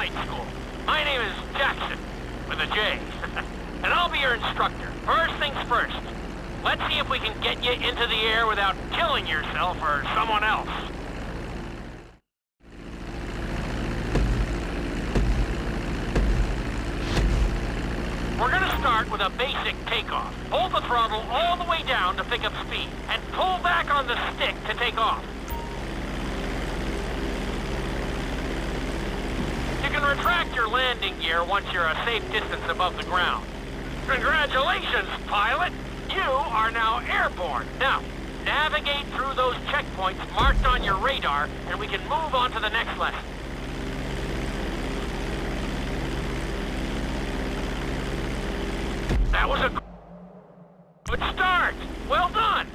flight school. My name is Jackson, with a J. And I'll be your instructor. First things first. Let's see if we can get you into the air without killing yourself or someone else. We're gonna start with a basic takeoff. Hold the throttle all the way down to pick up speed, and pull back on the stick to take off. You can retract your landing gear once you're a safe distance above the ground. Congratulations, pilot! You are now airborne. Now, navigate through those checkpoints marked on your radar, and we can move on to the next lesson. That was a good start. Well done.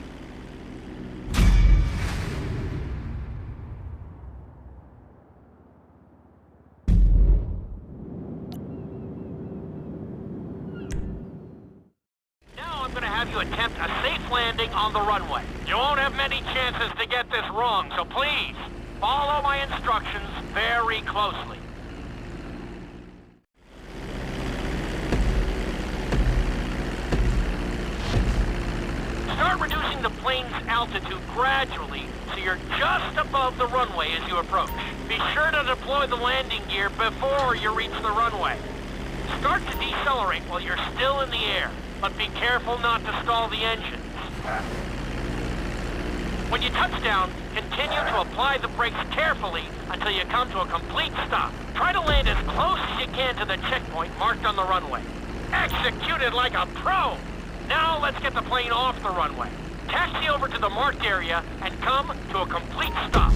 Now I'm going to have you attempt a safe landing on the runway. You won't have many chances to get this wrong, so please follow my instructions very closely. Start reducing the plane's altitude gradually so you're just above the runway as you approach. Be sure to deploy the landing gear before you reach the runway. Start to decelerate while you're still in the air, but be careful not to stall the engines. When you touch down, continue to apply the brakes carefully until you come to a complete stop. Try to land as close as you can to the checkpoint marked on the runway. Executed like a pro! Now let's get the plane off the runway. Taxi over to the marked area and come to a complete stop.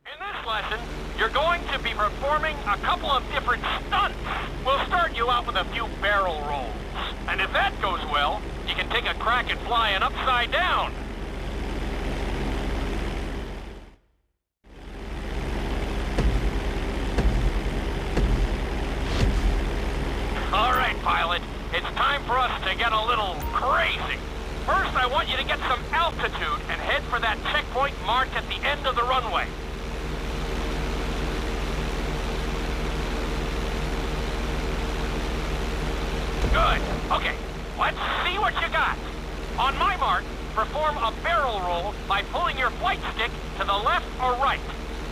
In this lesson, you're going to be performing a couple of different stunts. We'll start you out with a few barrel rolls. And if that goes well, you can take a crack at flying upside down. All right, pilot. It's time for us to get a little crazy. First, I want you to get some altitude and head for that checkpoint marked at the end of the runway. Good. Okay, let's see what you got. On my mark, perform a barrel roll by pulling your flight stick to the left or right.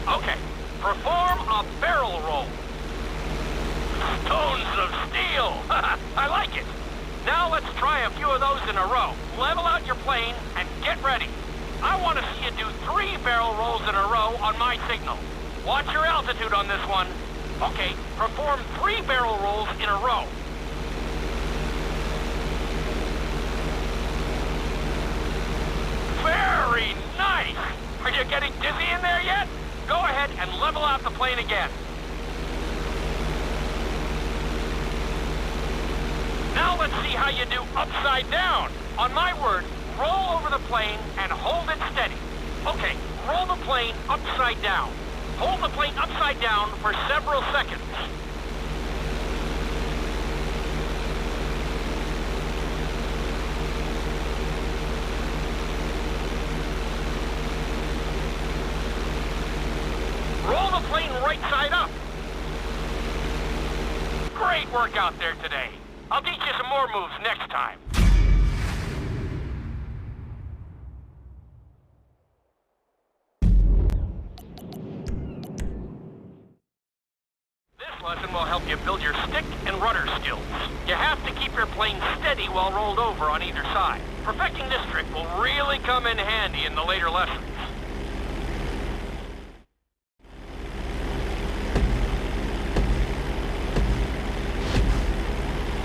Okay, perform a barrel roll. Stones of steel! I like it. Now let's try a few of those in a row. Level out your plane and get ready. I want to see you do 3 barrel rolls in a row on my signal. Watch your altitude on this one. Okay, perform 3 barrel rolls in a row. Very nice! Are you getting dizzy in there yet? Go ahead and level out the plane again. Now let's see how you do upside down. On my word, roll over the plane and hold it steady. Okay, roll the plane upside down. Hold the plane upside down for several seconds. Roll the plane right side up. Great work out there today. I'll teach you some more moves next time. This lesson will help you build your stick and rudder skills. You have to keep your plane steady while rolled over on either side. Perfecting this trick will really come in handy in the later lessons.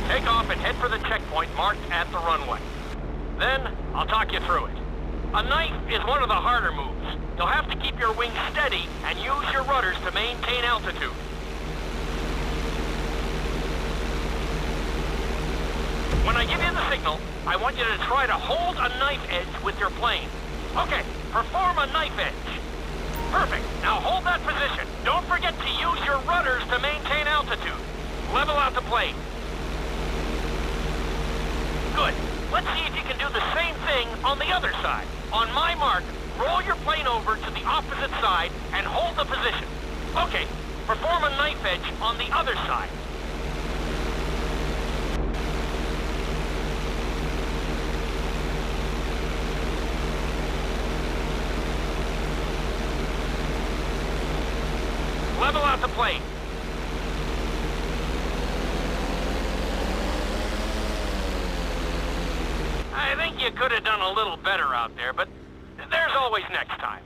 Take off and head for the checkpoint marked at the runway. Then, I'll talk you through it. A knife is one of the harder moves. You'll have to keep your wings steady and use your rudders to maintain altitude. When I give you the signal, I want you to try to hold a knife edge with your plane. Okay, perform a knife edge. Perfect. Now hold that position. Don't forget to use your rudders to maintain altitude. Level out the plane. Good. Let's see if you can do the same thing on the other side. On my mark, roll your plane over to the opposite side and hold the position. Okay, perform a knife edge on the other side. Level out the plane. I think you could have done a little better out there, but there's always next time.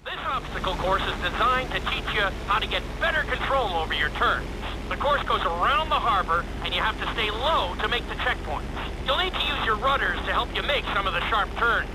This obstacle course is designed to teach you how to get better control over your turns. The course goes around the harbor, and you have to stay low to make the checkpoints. You'll need to use your rudders to help you make some of the sharp turns.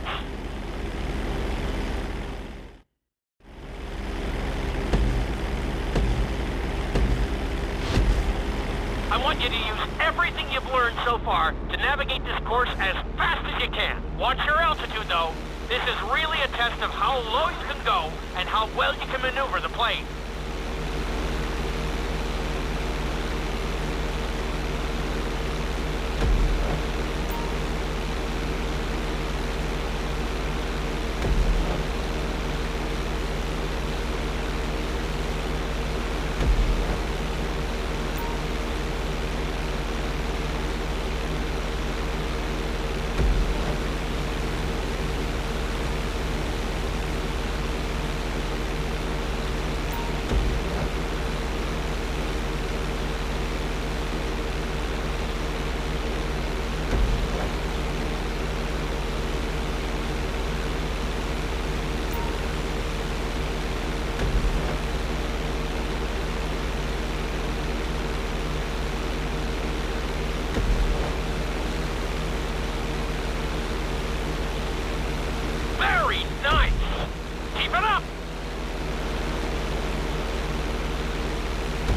I want you to use everything you've learned so far to navigate this course as fast as you can. Watch your altitude, though. This is really a test of how low you can go and how well you can maneuver the plane.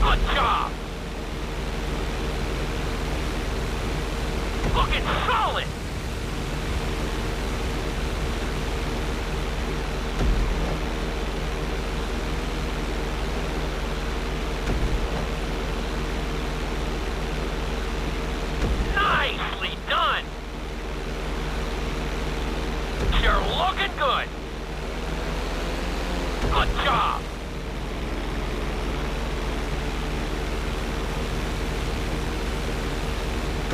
Good job! Looking solid! Nicely done! You're looking good! Good job!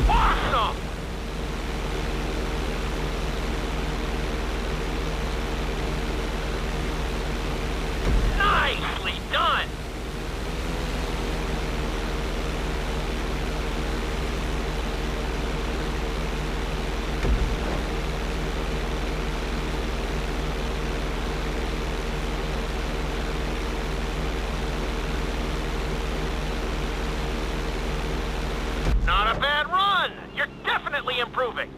Awesome! Nicely done! Not a bad run! You're definitely improving!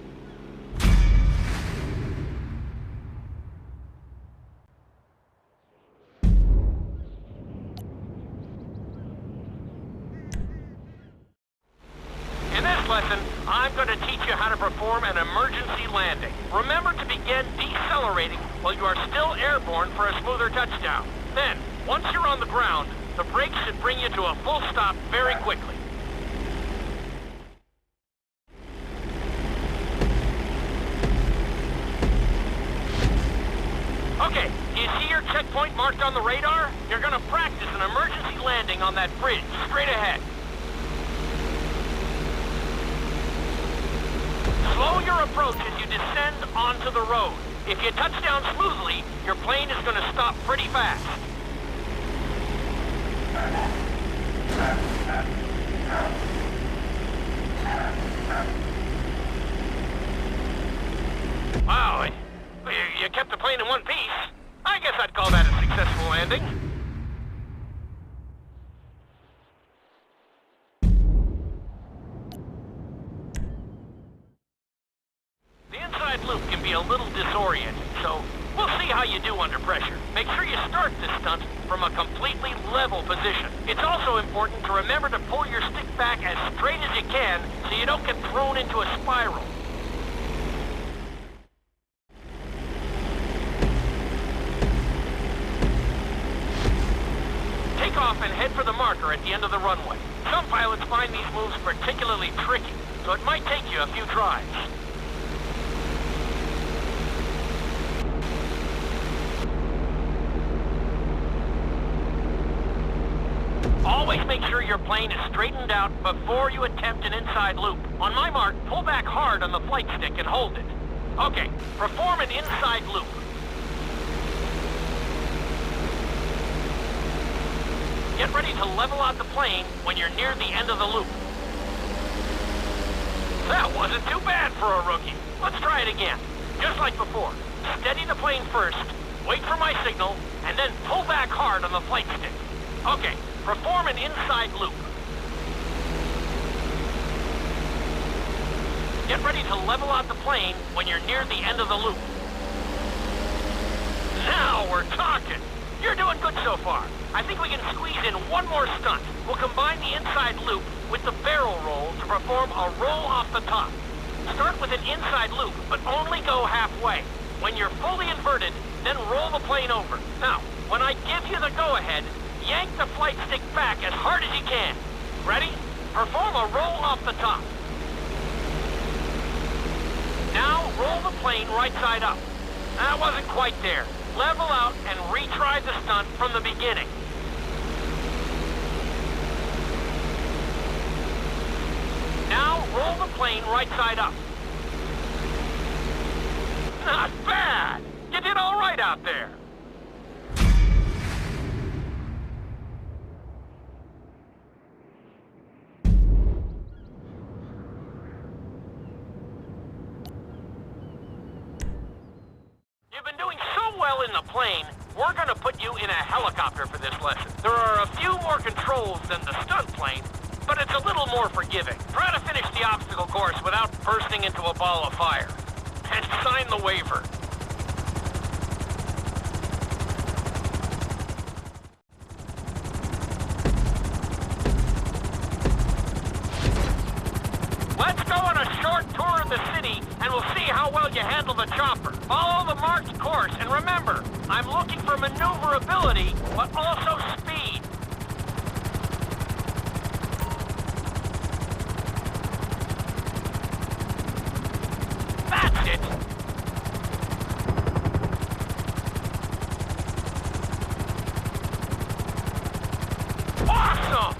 In this lesson, I'm going to teach you how to perform an emergency landing. Remember to begin decelerating while you are still airborne for a smoother touchdown. Then, once you're on the ground, the brakes should bring you to a full stop very quickly. Okay, do you see your checkpoint marked on the radar? You're gonna practice an emergency landing on that bridge, straight ahead. Slow your approach as you descend onto the road. If you touch down smoothly, your plane is gonna stop pretty fast. Wow, you kept the plane in one piece. I guess I'd call that a successful landing. The inside loop can be a little disorienting, so we'll see how you do under pressure. Make sure you start this stunt from a completely level position. It's also important to remember to pull your stick back as straight as you can so you don't get thrown into a spiral. Take off and head for the marker at the end of the runway. Some pilots find these moves particularly tricky, so it might take you a few tries. Always make sure your plane is straightened out before you attempt an inside loop. On my mark, pull back hard on the flight stick and hold it. Okay, perform an inside loop. Get ready to level out the plane when you're near the end of the loop. That wasn't too bad for a rookie. Let's try it again. Just like before. Steady the plane first, wait for my signal, and then pull back hard on the flight stick. Okay, perform an inside loop. Get ready to level out the plane when you're near the end of the loop. Now we're talking. You're doing good so far. I think we can squeeze in one more stunt. We'll combine the inside loop with the barrel roll to perform a roll off the top. Start with an inside loop, but only go halfway. When you're fully inverted, then roll the plane over. Now, when I give you the go-ahead, yank the flight stick back as hard as you can. Ready? Perform a roll off the top. Now, roll the plane right side up. That wasn't quite there. Level out and retry the stunt from the beginning. Now, roll the plane right side up. Not bad! You did all right out there. You've been doing so well in the plane, we're gonna put you in a helicopter for this lesson. There are a few more controls than the stunt plane, but it's a little more forgiving. Try to finish the obstacle course without bursting into a ball of fire. And sign the waiver. Let's go on a short tour of the city, and we'll see how well you handle the chopper. Follow the marked course, and remember, I'm looking for maneuverability, but also speed. That's it! Awesome!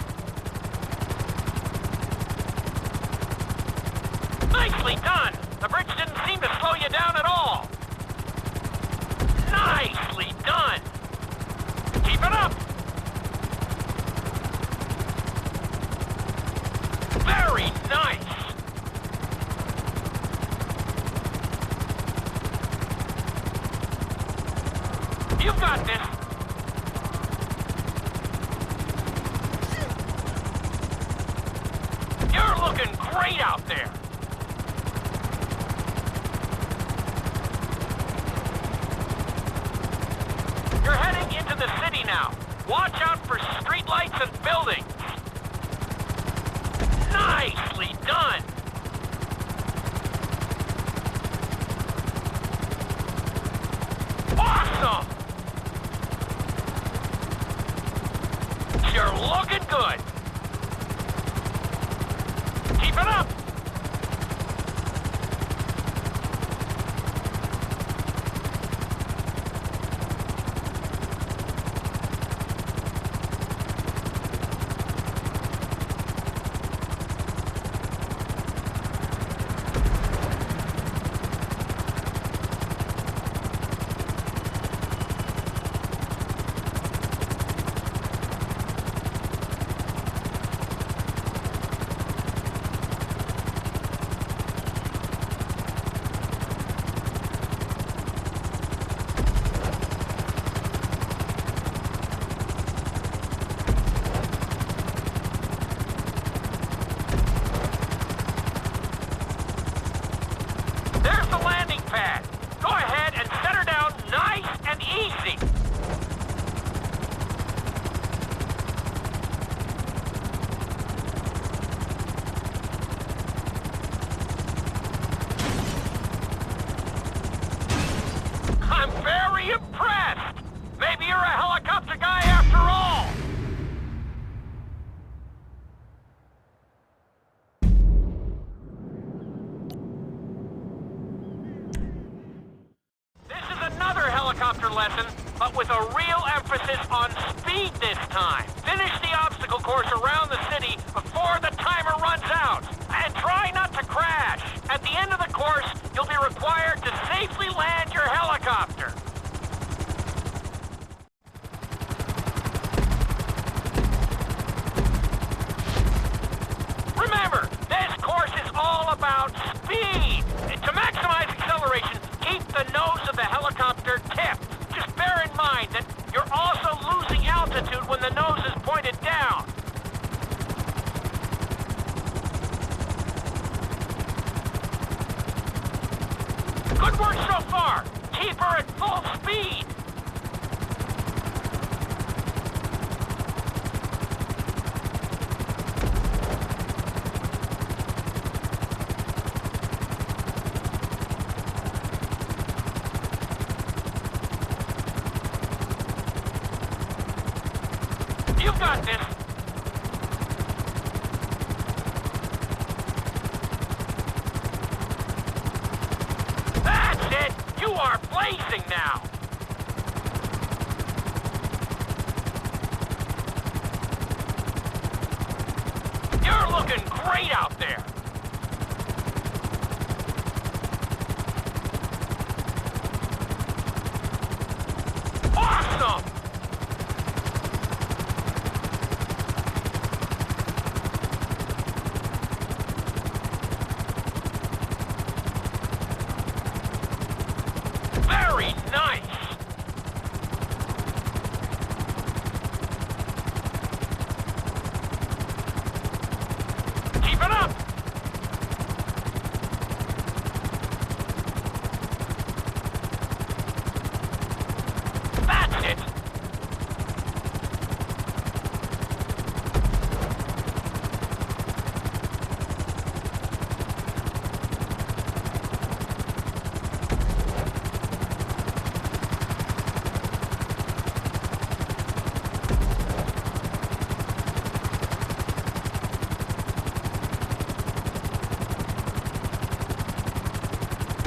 Nicely done! The bridge didn't seem to slow you down at all. Nicely done! Keep it up! Very nice! You've got this! You're looking great out there! You're heading into the city now. Watch out for streetlights and buildings. Nicely done! Awesome! You're looking good! Keep it up! time. Finish the obstacle course around the city before the timer runs out. And try not to crash. At the end of the course, you'll be required to safely land your helicopter. Remember, this course is all about speed. To maximize acceleration, keep the nose of the helicopter tipped. Just bear in mind that you're also losing altitude when the nose is pointed down. Good work so far. Keep her at full speed. You've got this. That's it. You are blazing now. You're looking great out there. Awesome. Very nice! Keep it up! That's it!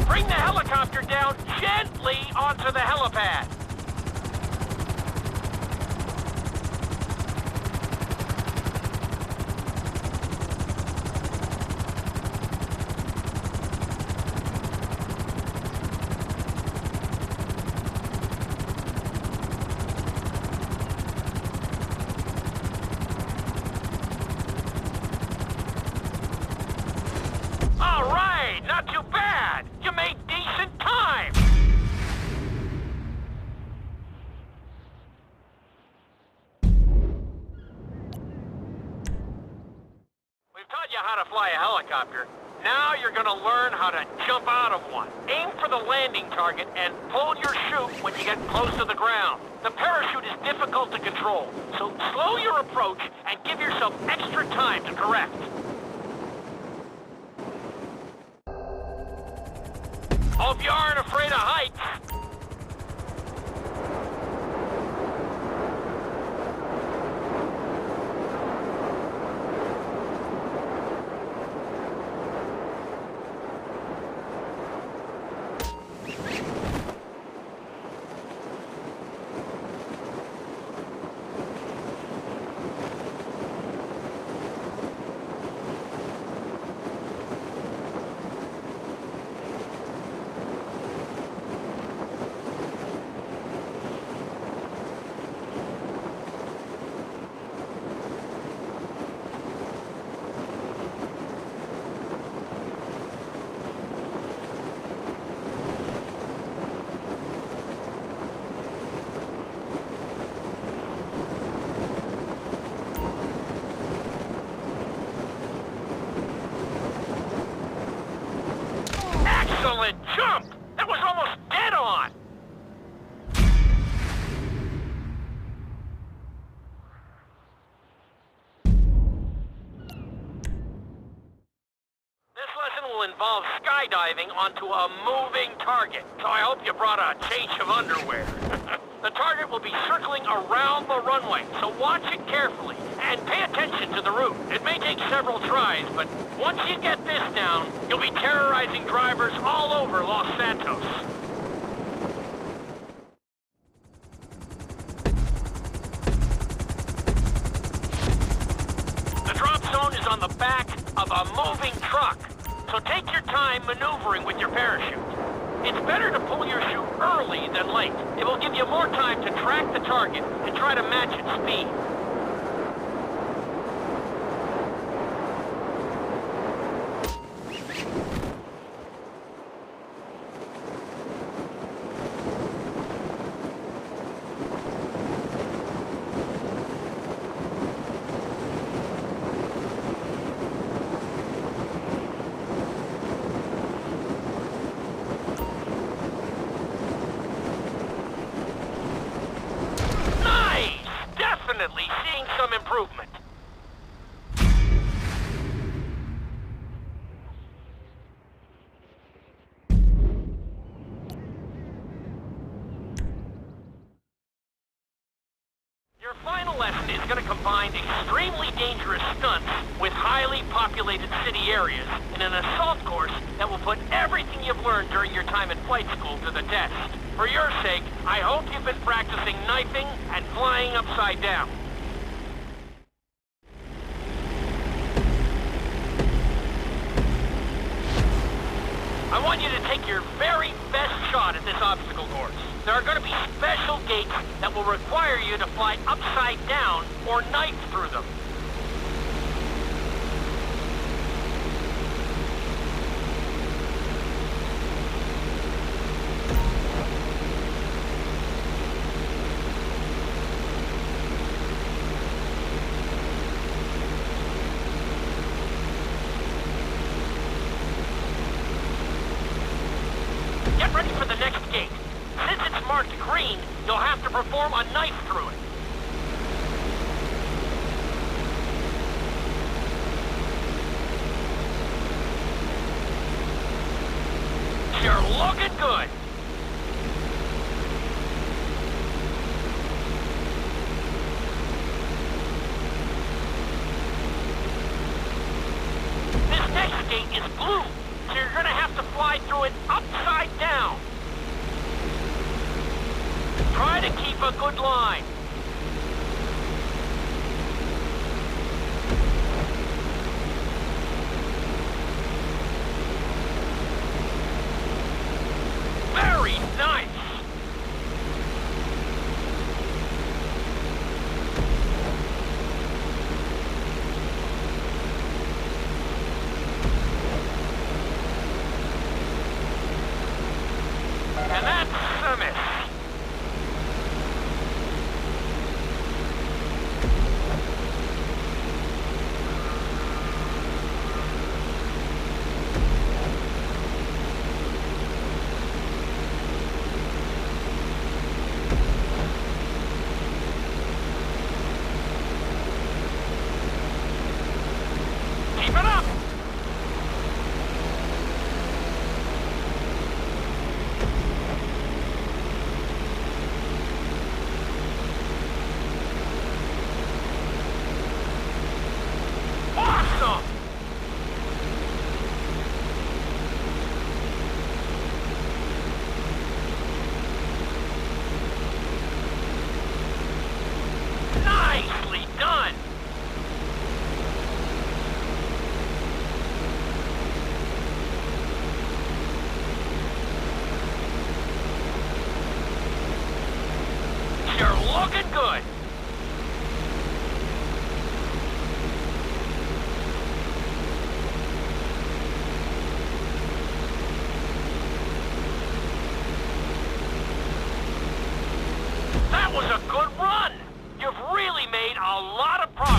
Bring the helicopter down gently onto the helipad. All right, not too bad. You made decent time. We've taught you how to fly a helicopter. Now you're gonna learn how to jump out of one. Aim for the landing target and pull your chute when you get close to the ground. The parachute is difficult to control, so slow your approach and give yourself extra time to correct. Hope you aren't afraid of heights. Excellent jump! That was almost dead on! This lesson will involve skydiving onto a moving target, so I hope you brought a change of underwear. The target will be circling around the runway, so watch it carefully and pay attention to the route. It may take several tries, but once you get this down, you'll be terrorizing drivers all over Los Santos. on the back of a moving truck. So take your time maneuvering with your parachute. It's better to pull your chute early than late. It will give you more time to track the target and try to match its speed. Definitely seeing some improvement. Your final lesson is going to combine extremely dangerous stunts with highly populated city areas in an assault course that will put everything you've learned during your time at flight school to the test. For your sake, I hope you've been practicing knifing and flying upside down. I want you to take your very best shot at this obstacle course. There are going to be special gates that will require you to fly upside down or knife through them. Get ready for the next gate. Since it's marked green, you'll have to perform a knife through it. You're looking good. This next gate is blue, so you're gonna have to fly through it upside down. Try to keep a good line. Very nice. And that's a miss. Keep it up! Awesome! Nicely done! You're looking good! That was a good run! You've really made a lot of progress.